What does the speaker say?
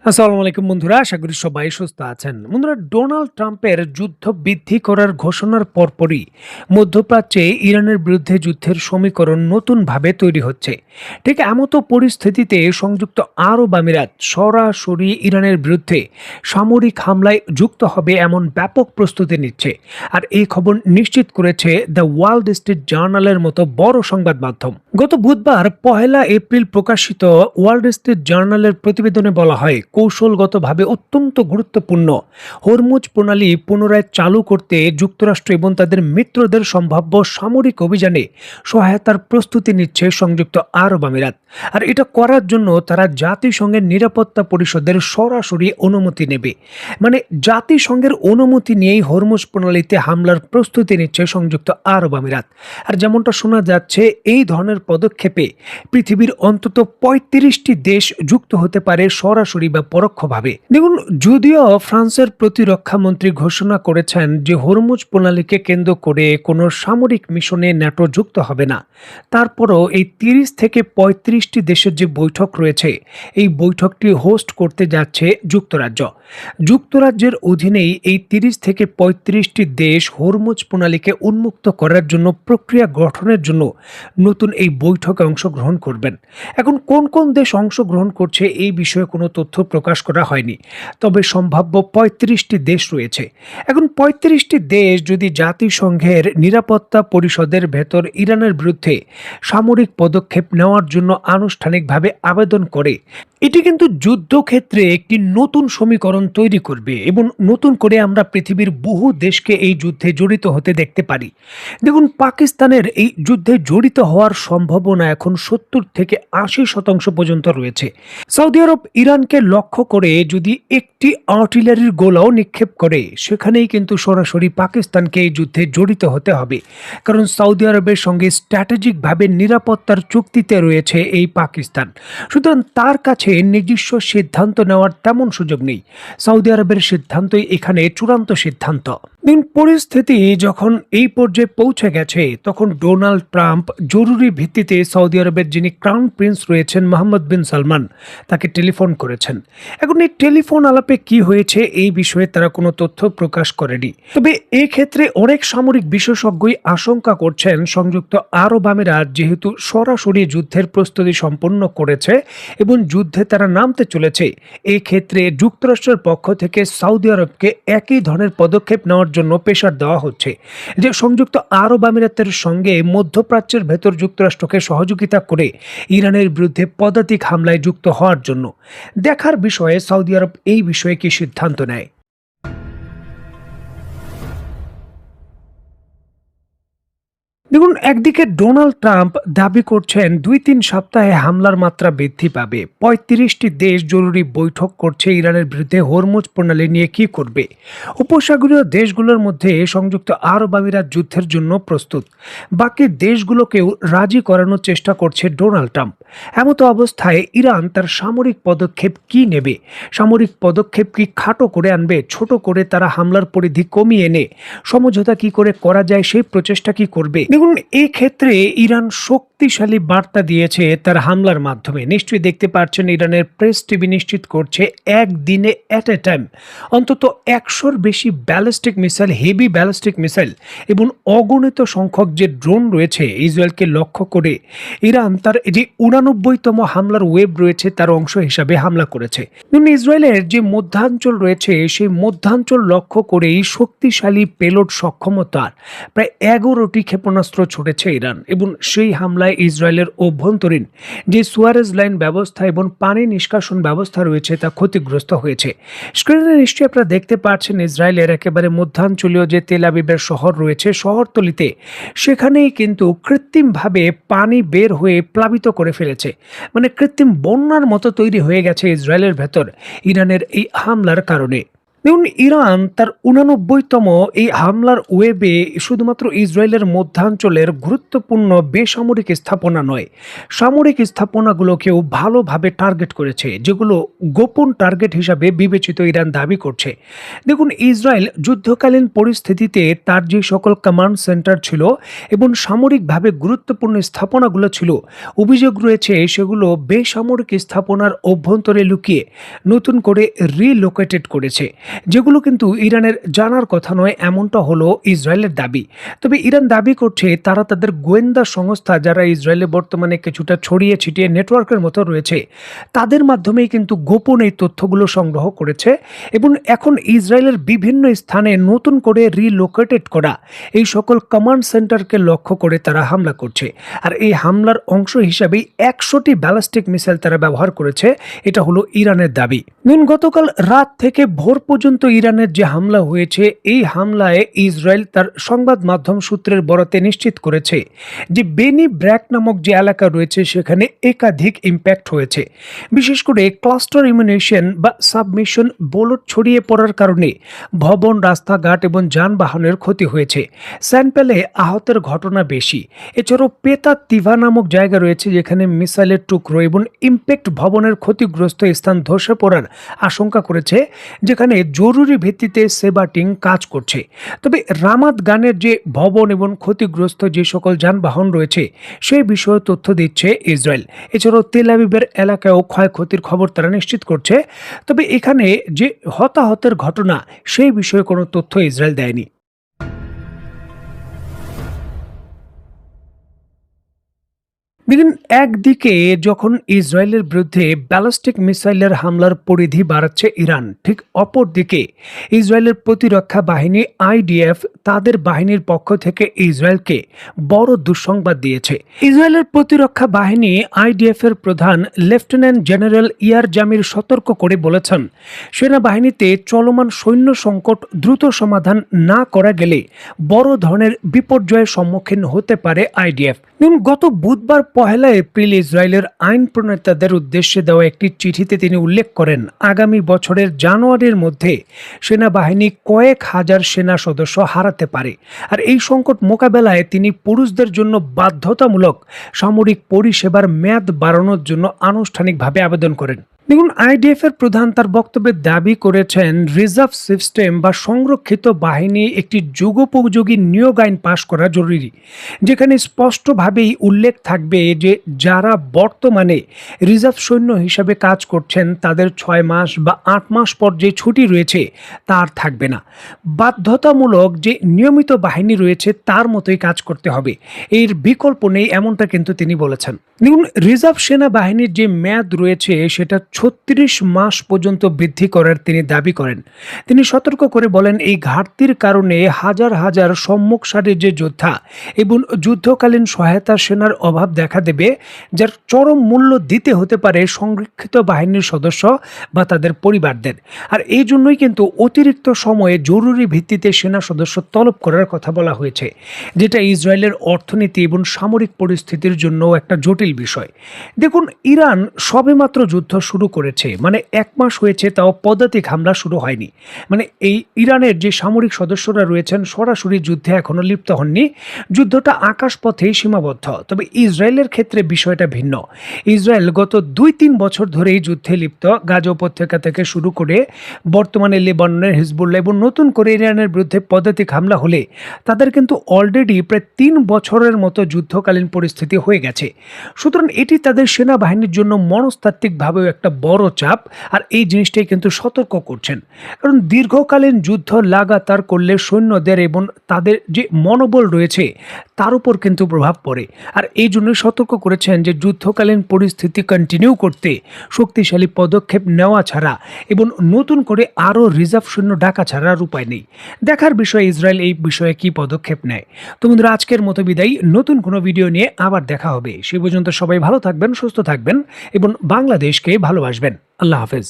আসসালামু আলাইকুম বন্ধুরা, আশা করি সবাই সুস্থ আছেন। বন্ধুরা, ডোনাল্ড ট্রাম্পের যুদ্ধ বৃদ্ধি করার ঘোষণার পরপরই মধ্যপ্রাচ্যে ইরানের বিরুদ্ধে যুদ্ধের সমীকরণ নতুনভাবে তৈরি হচ্ছে। ঠিক এমতো পরিস্থিতিতে সংযুক্ত আরব আমিরাত সরাসরি ইরানের বিরুদ্ধে সামরিক হামলায় যুক্ত হবে এমন ব্যাপক প্রস্তুতি নিচ্ছে। আর এই খবর নিশ্চিত করেছে দ্য ওয়াল স্ট্রিট জার্নালের মতো বড় সংবাদ মাধ্যম। গত বুধবার 1 এপ্রিল প্রকাশিত ওয়াল স্ট্রিট জার্নালের প্রতিবেদনে বলা হয়, কৌশলগতভাবে অত্যন্ত গুরুত্বপূর্ণ হরমুজ প্রণালী পুনরায় চালু করতে যুক্তরাষ্ট্র এবং তাদের মিত্রদের সম্ভাব্য সামরিক অভিযানে সহায়তার প্রস্তুতি নিচ্ছে সংযুক্ত আরব আমিরাত। আর এটা করার জন্য তারা জাতিসংঘের নিরাপত্তা পরিষদের সরাসরি অনুমতি নেবে। মানে জাতিসংঘের অনুমতি নিয়েই হরমুজ প্রণালীতে হামলার প্রস্তুতি নিচ্ছে সংযুক্ত আরব আমিরাত। আর যেমনটা শোনা যাচ্ছে, এই ধরনের পদক্ষেপে পৃথিবীর অন্তত ৩৫টি দেশ যুক্ত হতে পারে সরাসরি বা পরোক্ষভাবে। দেখুন, যদিও ফ্রান্সের প্রতিরক্ষা মন্ত্রী ঘোষণা করেছেন যে হরমুজ প্রণালীকে কেন্দ্র করে কোনো সামরিক মিশনে ন্যাটো যুক্ত হবে না, তারপরও এই ৩০ থেকে ৩৫টি দেশের যে বৈঠক রয়েছে, এই বৈঠকটি হোস্ট করতে যাচ্ছে যুক্তরাজ্য। যুক্তরাজ্যের অধীনেই এই ৩০ থেকে ৩৫টি দেশ হরমুজ প্রণালীকে উন্মুক্ত করার জন্য প্রক্রিয়া গঠনের জন্য নতুন এই বৈঠকে অংশগ্রহণ করবেন। এখন কোন কোন দেশ অংশগ্রহণ করছে এই বিষয়ে কোনো তথ্য প্রকাশ করা হয়নি, তবে সম্ভাব্য ৩৫টি দেশ রয়েছে। এখন ৩৫টি দেশ যদি জাতিসংঘের নিরাপত্তা পরিষদের ভেতর ইরানের বিরুদ্ধে সামরিক পদক্ষেপ নেওয়ার জন্য আনুষ্ঠানিকভাবে আবেদন করে, এটি কিন্তু যুদ্ধক্ষেত্রে একটি নতুন সমীকরণ তৈরি করবে এবং নতুন করে আমরা পৃথিবীর বহু দেশকে এই যুদ্ধে জড়িত হতে দেখতে পারি। দেখুন, পাকিস্তানের এই যুদ্ধে জড়িত হওয়ার সম্ভাবনা এখন ৭০ থেকে ৮০% পর্যন্ত রয়েছে। সৌদি আরব ইরানকে লক্ষ্য করে যদি একটি আর্টিলারির গোলাও নিক্ষেপ করে, সেখানেই কিন্তু সরাসরি পাকিস্তানকে এই যুদ্ধে জড়িত হতে হবে। কারণ সৌদি আরবের সঙ্গে স্ট্র্যাটেজিকভাবে নিরাপত্তার চুক্তিতে রয়েছে এই পাকিস্তান। সুতরাং তার কাছে নিজস্ব সিদ্ধান্ত নেওয়ার তেমন সুযোগ নেই। সৌদি আরবের সিদ্ধান্তই এখানে চূড়ান্ত সিদ্ধান্ত। পরিস্থিতি যখন এই পর্যায়ে পৌঁছে গেছে, তখন ডোনাল্ড ট্রাম্প জরুরি ভিত্তিতে সৌদি আরবের যিনি ক্রাউন প্রিন্স রয়েছেন মোহাম্মদ বিন সালমান, তাকে টেলিফোন করেছেন। এখন এই টেলিফোন আলাপে কি হয়েছে এই বিষয়ে তারা কোনো তথ্য প্রকাশ করেনি। তবে এই ক্ষেত্রে অনেক সামরিক বিশেষজ্ঞই আশঙ্কা করছেন, সংযুক্ত আরব আমিরাত যেহেতু সরাসরি যুদ্ধের প্রস্তুতি সম্পন্ন করেছে এবং যুদ্ধে তারা নামতে চলেছে, এই ক্ষেত্রে যুক্তরাষ্ট্রের পক্ষ থেকে সৌদি আরবকে একই ধরনের পদক্ষেপ নেওয়ার জন্য প্রেশার দেওয়া হচ্ছে যে সংযুক্ত আরব আমিরাতের সঙ্গে মধ্যপ্রাচ্যের ভেতর যুক্তরাষ্ট্রকে সহযোগিতা করে ইরানের বিরুদ্ধে পদাতিক হামলায় যুক্ত হওয়ার জন্য। দেখার বিষয়ে সৌদি আরব এই বিষয়ে কি সিদ্ধান্ত নেয়। দেখুন, একদিকে ডোনাল্ড ট্রাম্প দাবি করছেন ২-৩ সপ্তাহে হামলার মাত্রা বৃদ্ধি পাবে। ৩৫টি দেশ জরুরি বৈঠক করছে ইরানের বিরুদ্ধে হরমুজ প্রণালী নিয়ে কি করবে। উপসাগরীয় দেশগুলোর মধ্যে সংযুক্ত আরব আমিরাত যুদ্ধের জন্য প্রস্তুত, বাকি দেশগুলোকেও রাজি করানোর চেষ্টা করছে ডোনাল্ড ট্রাম্প। এমতো অবস্থায় ইরান তার সামরিক পদক্ষেপ কি নেবে? সামরিক পদক্ষেপ কি খাটো করে আনবে, ছোট করে তারা হামলার পরিধি কমিয়ে এনে সমঝোতা কি করে করা যায় সেই প্রচেষ্টা কি করবে? দেখুন, এই ক্ষেত্রে ইরান শক্তিশালী বার্তা দিয়েছে তার হামলার মাধ্যমে। নিশ্চয়ই দেখতে পাচ্ছেন, ইরানের প্রেস টিভি নিশ্চিত করছে একদিনে অ্যাট এ টাইম অন্তত ১০০-র বেশি ballistic missile, heavy ballistic missile এবং অগণিত সংখ্যক যে ড্রোন রয়েছে ইসরায়েলকে লক্ষ্য করে ইরান তার যে ৮৯তম হামলার ওয়েব রয়েছে তার অংশ হিসাবে হামলা করেছে। ইসরায়েলের যে মধ্যাঞ্চল রয়েছে সেই মধ্যাঞ্চল লক্ষ্য করেই শক্তিশালী পেলোড সক্ষমতার প্রায় ১১টি ক্ষেপণাস্ত্র ছুটেছে ইরান এবং সেই হামলায় ইসরায়েলের অভ্যন্তরীণ যে সুয়ারেজ লাইন ব্যবস্থা এবং পানি নিষ্কাশন ব্যবস্থা রয়েছে তা ক্ষতিগ্রস্ত হয়েছে। স্ক্রিনে নিশ্চয়ই আপনারা দেখতে পাচ্ছেন, ইসরায়েলের একেবারে মধ্যাঞ্চলীয় যে তেল আবিবের শহর রয়েছে, শহরতলিতে সেখানেই কিন্তু কৃত্রিমভাবে পানি বের হয়ে প্লাবিত করে ফেলেছে। মানে কৃত্রিম বন্যার মতো তৈরি হয়ে গেছে ইসরায়েলের ভেতর ইরানের এই হামলার কারণে। দেখুন, ইরান তার ৮৯তম এই হামলার ওয়েবে শুধুমাত্র ইসরায়েলের মধ্যাঞ্চলের গুরুত্বপূর্ণ বেসামরিক স্থাপনা নয়, সামরিক স্থাপনাগুলোকেও ভালোভাবে টার্গেট করেছে, যেগুলো গোপন টার্গেট হিসাবে বিবেচিত ইরান দাবি করছে। দেখুন, ইসরায়েল যুদ্ধকালীন পরিস্থিতিতে তার যে সকল কমান্ড সেন্টার ছিল এবং সামরিকভাবে গুরুত্বপূর্ণ স্থাপনাগুলো ছিল, অভিযোগ রয়েছে সেগুলো বেসামরিক স্থাপনার অভ্যন্তরে লুকিয়ে নতুন করে রিলোকেটেড করেছে, যেগুলো কিন্তু ইরানের জানার কথা নয়, এমনটা হলো ইসরায়েলের দাবি। তবে ইরান দাবি করছে তারা তাদের গোয়েন্দা সংস্থা, যারা ইসরায়েলে বর্তমানে কিছুটা ছড়িয়ে ছিটিয়ে নেটওয়ার্কের মতো রয়েছে, তাদের মাধ্যমেই কিন্তু গোপন এই তথ্যগুলো সংগ্রহ করেছে এবং এখন ইসরায়েলের বিভিন্ন স্থানে নতুন করে রিলোকেটেড করা এই সকল কমান্ড সেন্টারকে লক্ষ্য করে তারা হামলা করছে। আর এই হামলার অংশ হিসাবেই ১০০টি ব্যালিস্টিক মিসাইল তারা ব্যবহার করেছে, এটা হলো ইরানের দাবি। গতকাল রাত থেকে ভোর পর্যন্ত ইরানের যে হামলা হয়েছে, এই হামলায় ইসরায়েল তার সংবাদ মাধ্যম সূত্রের বরাতে নিশ্চিত করেছে যে বেনি ব্র্যাক নামক যে এলাকা রয়েছে সেখানে একাধিক ইম্প্যাক্ট হয়েছে। বিশেষ করে ক্লাস্টার ইমিউনেশন বা সাবমিশন বোলট ছড়িয়ে পড়ার কারণে ভবন, রাস্তাঘাট এবং যানবাহনের ক্ষতি হয়েছে। স্যাম্পেলে আহতের ঘটনা বেশি। এছাড়াও পেতা তিভা নামক জায়গা রয়েছে যেখানে মিসাইলের টুকরো এবং ইম্প্যাক্ট ভবনের ক্ষতিগ্রস্ত স্থান ধসে পড়ার আশঙ্কা করেছে, যেখানে জরুরি ভিত্তিতে সেবা টিম কাজ করছে। তবে রামাত গানের যে ভবন এবং ক্ষতিগ্রস্ত যে সকল যানবাহন রয়েছে সেই বিষয়ে তথ্য দিচ্ছে ইসরায়েল। এছাড়াও তেল আবিবের এলাকায়ও ক্ষয়ক্ষতির খবর তারা নিশ্চিত করছে। তবে এখানে যে হতাহতের ঘটনা সেই বিষয়ে কোনো তথ্য ইসরায়েল দেয়নি। দেখুন, একদিকে যখন ইসরায়েলের বিরুদ্ধে ব্যালিস্টিক মিসাইলের হামলার পরিধি বাড়াচ্ছে ইরান, ঠিক অপরদিকে ইসরায়েলের প্রতিরক্ষা বাহিনী আইডিএফ তাদের বাহিনীর পক্ষ থেকে ইসরায়েলকে বড় দুঃসংবাদ দিয়েছে। ইসরায়েলের প্রতিরক্ষা বাহিনী আইডিএফ এর প্রধান লেফটেন্যান্ট জেনারেল ইয়ার জামির সতর্ক করে বলেছেন, সেনাবাহিনীতে চলমান সৈন্য সংকট দ্রুত সমাধান না করা গেলে বড় ধরনের বিপর্যয়ের সম্মুখীন হতে পারে আইডিএফ। গত বুধবার ১ এপ্রিল ইসরায়েলের আইন প্রণেতাদের উদ্দেশ্যে দেওয়া একটি চিঠিতে তিনি উল্লেখ করেন, আগামী বছরের জানুয়ারির মধ্যে সেনাবাহিনী কয়েক হাজার সেনা সদস্য হারাতে পারে। আর এই সংকট মোকাবেলায় তিনি পুরুষদের জন্য বাধ্যতামূলক সামরিক পরিষেবার মেয়াদ বাড়ানোর জন্য আনুষ্ঠানিকভাবে আবেদন করেন। দেখুন, আইডিএফ এর প্রধান তার বক্তব্যে দাবি করেছেন রিজার্ভ সিস্টেম বা সংরক্ষিত বাহিনী একটি যুগোপযোগী নিয়োগ আইন পাশ করা জরুরি, যেখানে স্পষ্টভাবেই উল্লেখ থাকবে যে যারা বর্তমানে রিজার্ভ সৈন্য হিসাবে কাজ করছেন তাদের ৬ মাস বা ৮ মাস পর যে ছুটি রয়েছে তার থাকবে না। বাধ্যতামূলক যে নিয়মিত বাহিনী রয়েছে তার মতোই কাজ করতে হবে, এর বিকল্প নেই, এমনটা কিন্তু তিনি বলেছেন। দেখুন, রিজার্ভ সেনাবাহিনীর যে মেয়াদ রয়েছে সেটা ৩৬ মাস পর্যন্ত বৃদ্ধি করার তিনি দাবি করেন। তিনি সতর্ক করে বলেন, এই ঘাটতির কারণে হাজার হাজার সম্মুখ সারির যে যোদ্ধা এবং যুদ্ধকালীন সহায়তা সেনার অভাব দেখা দেবে, যার চরম মূল্য দিতে হতে পারে সংরক্ষিত বাহিনীর সদস্য বা তাদের পরিবারদের। আর এই জন্যই কিন্তু অতিরিক্ত সময়ে জরুরি ভিত্তিতে সেনা সদস্য তলব করার কথা বলা হয়েছে, যেটা ইসরায়েলের অর্থনীতি এবং সামরিক পরিস্থিতির জন্য একটা জটিল বিষয়। দেখুন, ইরান সবেমাত্র যুদ্ধ শুরু করেছে, মানে ১ মাস হয়েছে, তাও পদাতিক হামলা শুরু হয়নি। মানে এই ইরানের যে সামরিক সদস্যরা রয়েছেন সরাসরি যুদ্ধে এখনো লিপ্ত হননি, যুদ্ধটা আকাশপথেই সীমাবদ্ধ। তবে ইসরায়েলের ক্ষেত্রে বিষয়টা ভিন্ন। ইসরায়েল গত ২-৩ বছর ধরেই যুদ্ধে লিপ্ত, গাজা উপত্যকা থেকে শুরু করে বর্তমানে লেবাননের হিজবুল্লাহ এবং নতুন করে ইরানের বিরুদ্ধে পদাতিক হামলা হলে তাদের কিন্তু অলরেডি প্রায় ৩ বছরের মতো যুদ্ধকালীন পরিস্থিতি হয়ে গেছে। সুতরাং এটি তাদের সেনাবাহিনীর জন্য মনস্তাত্ত্বিকভাবেও একটা বড় চাপ, আর এই জিনিসটাই কিন্তু সতর্ক করছেন। কারণ দীর্ঘকালীন যুদ্ধ লাগাতার করলে সৈন্যদের এবং তাদের যে মনোবল রয়েছে তার উপর কিন্তু প্রভাব পড়ে। আর এই জন্যই সতর্ক করেছেন যে যুদ্ধকালীন পরিস্থিতি কন্টিনিউ করতে শক্তিশালী পদক্ষেপ নেওয়া ছাড়া এবং নতুন করে আরও রিজার্ভ সৈন্য ডাকা ছাড়া আর উপায় নেই। দেখার বিষয় ইসরায়েল এই বিষয়ে কি পদক্ষেপ নেয়। তো বন্ধুরা, আজকের মতো বিদায়, নতুন কোনো ভিডিও নিয়ে আবার দেখা হবে। সে পর্যন্ত সবাই ভালো থাকবেন, সুস্থ থাকবেন এবং বাংলাদেশকে ভালোবাসবেন। আল্লাহ হাফেজ।